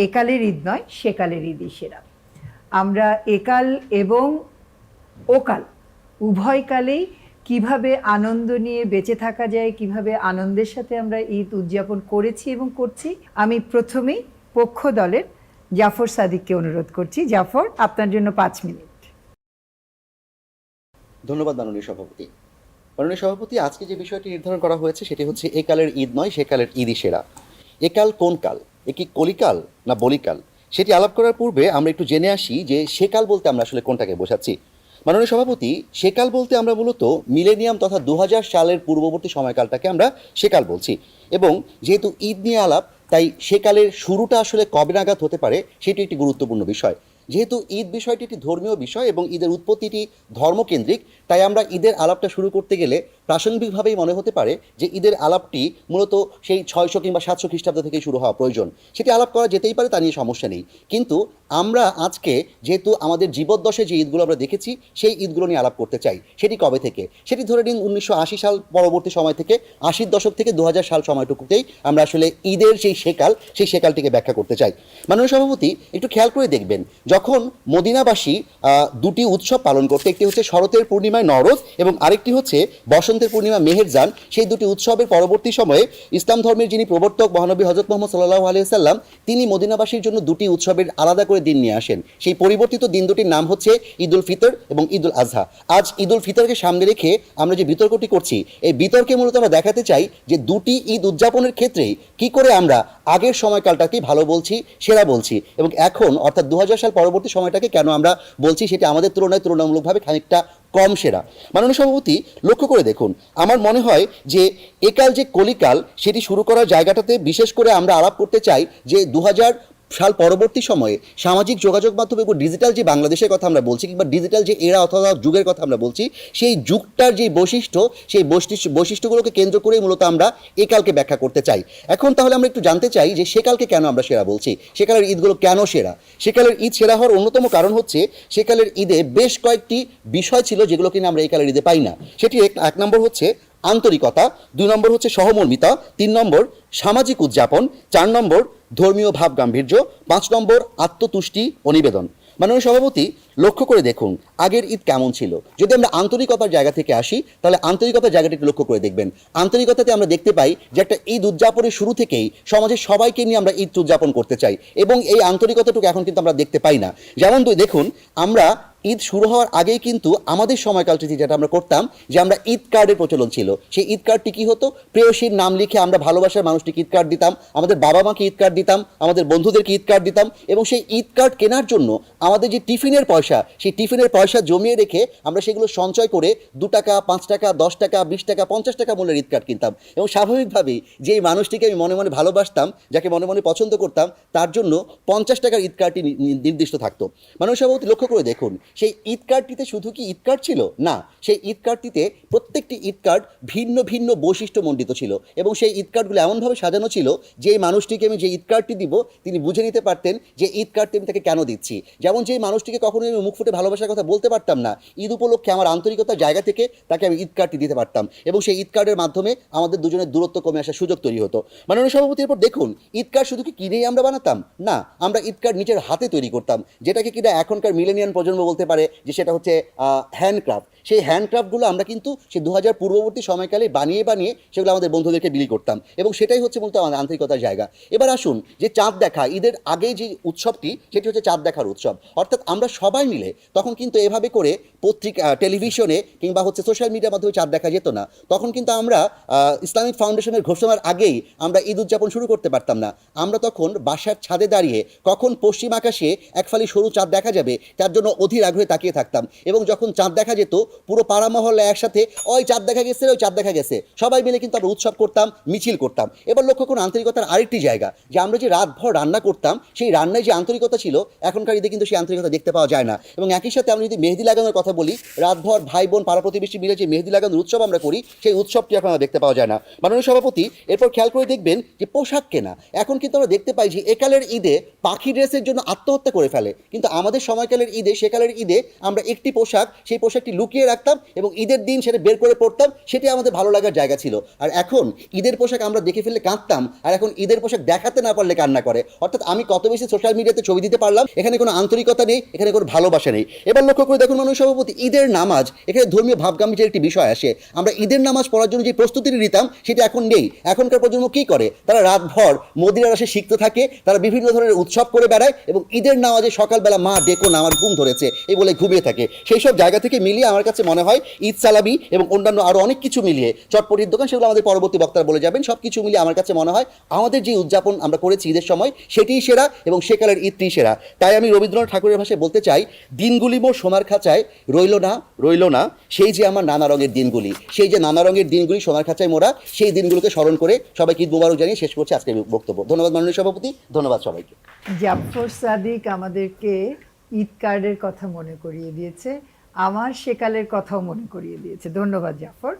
একালের ঈদ নয় সেকালের ঈদই সেরা। আমরা একাল এবং ওকাল উভয় কালেই কিভাবে আনন্দ নিয়ে বেঁচে থাকা যায়, কিভাবে আনন্দের সাথে আমরা ঈদ উদযাপন করেছি এবং করছি। আমি প্রথমেই পক্ষ দলের জাফর সাদিককে অনুরোধ করছি। জাফর, আপনার জন্য 5 মিনিট। ধন্যবাদ মাননীয় সভাপতি। মাননীয় সভাপতি, আজকে যে বিষয়টি নির্ধারণ করা হয়েছে সেটি হচ্ছে একালের ঈদ নয় সেকালের ঈদই সেরা। একাল কোন কাল? এ কি কলিকাল না বলিকাল? সেটি আলাপ করার পূর্বে আমরা একটু জেনে আসি যে সেকাল বলতে আমরা আসলে কোনটাকে বোঝাচ্ছি। মাননীয় সভাপতি, সেকাল বলতে আমরা মূলত মিলেনিয়াম তথা 2000 সালের পূর্ববর্তী সময়কালটাকে আমরা সেকাল বলছি। এবং যেহেতু ঈদ নিয়ে আলাপ, তাই সেকালের শুরুটা আসলে কবে নাগাদ হতে পারে সেটি একটি গুরুত্বপূর্ণ বিষয়। যেহেতু ঈদ বিষয়টি একটি ধর্মীয় বিষয় এবং ঈদের উৎপত্তিটি ধর্মকেন্দ্রিক, তাই আমরা ঈদের আলাপটা শুরু করতে গেলে প্রাসঙ্গিকভাবেই মনে হতে পারে যে ঈদের আলাপটি মূলত সেই 600 কিংবা 700 খ্রিস্টাব্দ থেকেই শুরু হওয়া প্রয়োজন। সেটি আলাপ করা যেতেই পারে, তা নিয়ে সমস্যা নেই। কিন্তু আমরা আজকে যেহেতু আমাদের জীবদ্দশায় যে ঈদগুলো আমরা দেখেছি সেই ঈদগুলো নিয়ে আলাপ করতে চাই। সেটি কবে থেকে? সেটি ধরে নিন 1980 সাল পরবর্তী সময় থেকে, 80-র দশক থেকে 2000 সাল সময়টুকুতেই আমরা আসলে ঈদের সেই সেকালটিকে ব্যাখ্যা করতে চাই। মাননীয় সভাপতি, একটু খেয়াল করে দেখবেন, যখন মদিনাবাসী দুটি উৎসব পালন করতে, একটি হচ্ছে শরতের পূর্ণিমায় নরোজ এবং আরেকটি হচ্ছে বসন্তের পূর্ণিমা মেহেরজান, সেই দুটি উৎসবের পরবর্তী সময়ে ইসলাম ধর্মের যিনি প্রবর্তক মহানবী হযরত মুহাম্মদ সাল্লাল্লাহু আলাইহি ওয়াসাল্লাম, তিনি মদিনাবাসীর জন্য দুটি উৎসবের আলাদা করে দিন নিয়ে আসেন। সেই পরিবর্তিত দিন দুটির নাম হচ্ছে ঈদুল ফিতর এবং ঈদুল আজহা। আজ ঈদুল ফিতরকে সামনে রেখে আমরা যে বিতর্কটি করছি, এই বিতর্কে মূলত আমরা দেখাতে চাই যে দুটি ঈদ উদযাপনের ক্ষেত্রেই কি করে আমরা আগের সময়কালটাকেই ভালো বলছি, সেরা বলছি, এবং এখন অর্থাৎ 2000 সাল পরবর্তী সময়টাকে কেন আমরা বলছি সেটি আমাদের তুলনামূলকভাবে খানিকটা কম সেরা। মাননীয় সভাপতি, লক্ষ্য করে দেখুন, আমার মনে হয় যে একাল যে কলিকাল সেটি শুরু করার জায়গাটাতে বিশেষ করে আমরা আলাপ করতে চাই যে 2000 সাল পরবর্তী সময়ে সামাজিক যোগাযোগ মাধ্যম এবং ডিজিটাল যে বাংলাদেশের কথা আমরা বলছি, কিংবা ডিজিটাল যে এরা অথবা যুগের কথা আমরা বলছি, সেই যুগটার যে বৈশিষ্ট্য, সেই বৈশিষ্ট্যগুলোকে কেন্দ্র করেই মূলত আমরা একালকে ব্যাখ্যা করতে চাই। এখন তাহলে আমরা একটু জানতে চাই যে সেকালকে কেন আমরা সেরা বলছি, সেকালের ঈদগুলো কেন সেরা। সেকালের ঈদ সেরা হওয়ার অন্যতম কারণ হচ্ছে সেকালের ঈদে বেশ কয়েকটি বিষয় ছিল যেগুলো কিনা আমরা একালের ঈদে পাই না। সেটি এক নম্বর হচ্ছে আন্তরিকতা, 2 নম্বর হচ্ছে সহমর্মিতা, 3 নম্বর সামাজিক উদযাপন, 4 নম্বর ধর্মীয় ভাব গাম্ভীর্য, 5 নম্বর আত্মতুষ্টি ও নিবেদন। মাননীয় সভাপতি, লক্ষ্য করে দেখুন আগের ঈদ কেমন ছিল। যদি আমরা আন্তরিকতার জায়গা থেকে আসি তাহলে আন্তরিকতার জায়গাটি একটু লক্ষ্য করে দেখবেন। আন্তরিকতাতে আমরা দেখতে পাই যে একটা ঈদ উদযাপনের শুরু থেকেই সমাজের সবাইকে নিয়ে আমরা ঈদ উদযাপন করতে চাই, এবং এই আন্তরিকতাটুকু এখন কিন্তু আমরা দেখতে পাই না। যেমন দেখুন, আমরা ঈদ শুরু হওয়ার আগেই কিন্তু আমাদের সময়কালটি যেটা আমরা করতাম, যে আমরা ঈদ কার্ডের প্রচলন ছিল। সেই ঈদ কার্ডটি কী হতো? প্রেয়সীর নাম লিখে আমরা ভালোবাসার মানুষটিকে ঈদ কার্ড দিতাম, আমাদের বাবা মাকে ঈদ কার্ড দিতাম, আমাদের বন্ধুদেরকে ঈদ কার্ড দিতাম, এবং সেই ঈদ কার্ড কেনার জন্য আমাদের যে টিফিনের পয়সা, সেই টিফিনের পয়সা জমিয়ে রেখে আমরা সেগুলো সঞ্চয় করে 2 টাকা, 5 টাকা, 10 টাকা, 20 টাকা, 50 টাকা মূল্যের ঈদ কার্ড কিনতাম। এবং স্বাভাবিকভাবেই যেই মানুষটিকে আমি মনে মনে ভালোবাসতাম, যাকে মনে মনে পছন্দ করতাম, তার জন্য 50 টাকার ঈদ কার্ডটি নির্দিষ্ট থাকতো। মানুষ সভাপতি, লক্ষ্য করে দেখুন, সেই ঈদ কার্ডটিতে শুধু কি ঈদ কার্ড ছিল? না, সেই ঈদ কার্ডটিতে প্রত্যেকটি ঈদ কার্ড ভিন্ন ভিন্ন বৈশিষ্ট্য মণ্ডিত ছিল, এবং সেই ঈদ কার্ডগুলো এমনভাবে সাজানো ছিল যে এই মানুষটিকে আমি যে ঈদ কার্ডটি দিব তিনি বুঝে নিতে পারতেন যে ঈদ কার্ডটি আমি তাকে কেন দিচ্ছি। যেমন যেই মানুষটিকে কখনোই আমি মুখ ফুটে ভালোবাসার কথা বলতে পারতাম না, ঈদ উপলক্ষে আমার আন্তরিকতার জায়গা থেকে তাকে আমি ঈদ কার্ডটি দিতে পারতাম, এবং সেই ঈদ কার্ডের মাধ্যমে আমাদের দুজনের দূরত্ব কমে আসার সুযোগ তৈরি হতো। মাননীয় সভাপতির এরপর দেখুন, ঈদ কার্ড শুধু কি কিনেই আমরা বানাতাম? না, আমরা ঈদ কার্ড নিজের হাতে তৈরি করতাম, যেটাকে কিনা এখনকার মিলেনিয়ান প্রজন্ম বলতে পারে যে সেটা হচ্ছে হ্যান্ডক্রাফট। সেই হ্যান্ডক্রাফটগুলো আমরা কিন্তু সে 2000 পূর্ববর্তী সময়কালে বানিয়ে সেগুলো আমাদের বন্ধুদেরকে বিলি করতাম, এবং সেটাই হচ্ছে মূলত আমাদের আন্তরিকতার জায়গা। এবার আসুন, যে চাঁদ দেখা, ঈদের আগে যে উৎসবটি সেটি হচ্ছে চাঁদ দেখার উৎসব। অর্থাৎ আমরা সবাই মিলে তখন কিন্তু এভাবে করে পত্রিকা, টেলিভিশনে কিংবা হচ্ছে সোশ্যাল মিডিয়ার মাধ্যমে চাঁদ দেখা যেত না। তখন কিন্তু আমরা ইসলামিক ফাউন্ডেশনের ঘোষণার আগেই আমরা ঈদ উদযাপন শুরু করতে পারতাম না। আমরা তখন বাসার ছাদে দাঁড়িয়ে কখন পশ্চিম আকাশে এক ফালি সরু চাঁদ দেখা যাবে তার জন্য অধীর আগ্রহে তাকিয়ে থাকতাম, এবং যখন চাঁদ দেখা যেত পুরো পাড়া মহল্লা একসাথে ওই চাঁদ দেখা গেছে, ওই চাঁদ দেখা গেছে, সবাই মিলে কিন্তু আমরা উৎসব করতাম, মিছিল করতাম। এবার লক্ষ্য করুন আন্তরিকতার আরেকটি জায়গা, যে আমরা যে রাতভর রান্না করতাম, সেই রান্নায় যে আন্তরিকতা ছিল এখনকার ঈদে কিন্তু সেই আন্তরিকতা দেখতে পাওয়া যায় না। এবং একই সাথে আমরা যদি মেহেদি লাগানোর কথা কথা বলি, রাতভর ভাই বোন পাড়া প্রতিবেশী মিলে যে মেহেদি লাগানোর উৎসব আমরা করি, সেই উৎসবটি এখন আমরা দেখতে পাওয়া যায় না। মাননীয় সভাপতি, এরপর খেয়াল করে দেখবেন যে পোশাক কেনা, এখন কিন্তু আমরা দেখতে পাই যে একালের ঈদে পাখি ড্রেসের জন্য আত্মহত্যা করে ফেলে, কিন্তু আমাদের সময়কালের ঈদে, সেকালের ঈদে আমরা একটি পোশাক, সেই পোশাকটি লুকিয়ে রাখতাম এবং ঈদের দিন সেটা বের করে পড়তাম, সেটি আমাদের ভালো লাগার জায়গা ছিল। আর এখন ঈদের পোশাক আমরা দেখে ফেললে কাঁদতাম, আর এখন ঈদের পোশাক দেখাতে না পারলে কান্না করে। অর্থাৎ আমি কত বেশি সোশ্যাল মিডিয়াতে ছবি দিতে পারলাম, এখানে কোনো আন্তরিকতা নেই, এখানে কোনো ভালোবাসা নেই। এবার লক্ষ্য করে দেখুন মাননীয় সভাপতি, ঈদের নামাজ, এখানে ধর্মীয় ভাবগাম্ভীর্যের একটি বিষয় আসে। আমরা ঈদের নামাজ পড়ার জন্য যে প্রস্তুতি নিতাম সেটা এখন নেই। এখনকার প্রজন্ম কি করে? তারা রাতভর মদিনার আসে শিখতে থাকে, তারা বিভিন্ন ধরনের উৎসব করে বেড়ায় এবং ঈদের নামাজে সকালবেলা মা ডেকো না আমার ঘুম ধরেছে এই বলে ঘুমিয়ে থাকে। সেই সব জায়গা থেকে মিলিয়ে আমার কাছে মনে হয় ঈদ সালামি এবং অন্যান্য আরও অনেক কিছু মিলিয়ে, চটপটির দোকান, সেগুলো আমাদের পরবর্তী বক্তারা বলে যাবেন, সব কিছু মিলিয়ে আমার কাছে মনে হয় আমাদের যে উদযাপন আমরা করেছি ঈদের সময় সেটিই সেরা এবং সেকালের ঈদটি সেরা। তাই আমি রবীন্দ্রনাথ ঠাকুরের ভাষায় বলতে চাই, দিনগুলি মোর সোনার খাঁচায় রইল না সেই যে আমার নানা রঙের দিনগুলি, সেই যে নানা রঙের দিনগুলি সোনার খাঁচায় মোরা, সেই দিনগুলোকে স্মরণ করে সবাইকে ঈদ মোবারক জানিয়ে শেষ করছি আজকের বক্তব্য। ধন্যবাদ মাননীয় সভাপতি, ধন্যবাদ সবাইকে। জাফর সাদিক আমাদেরকে ঈদ কার্ডের কথা মনে করিয়ে দিয়েছে, আমার সেকালের কথাও মনে করিয়ে দিয়েছে। ধন্যবাদ জাফর।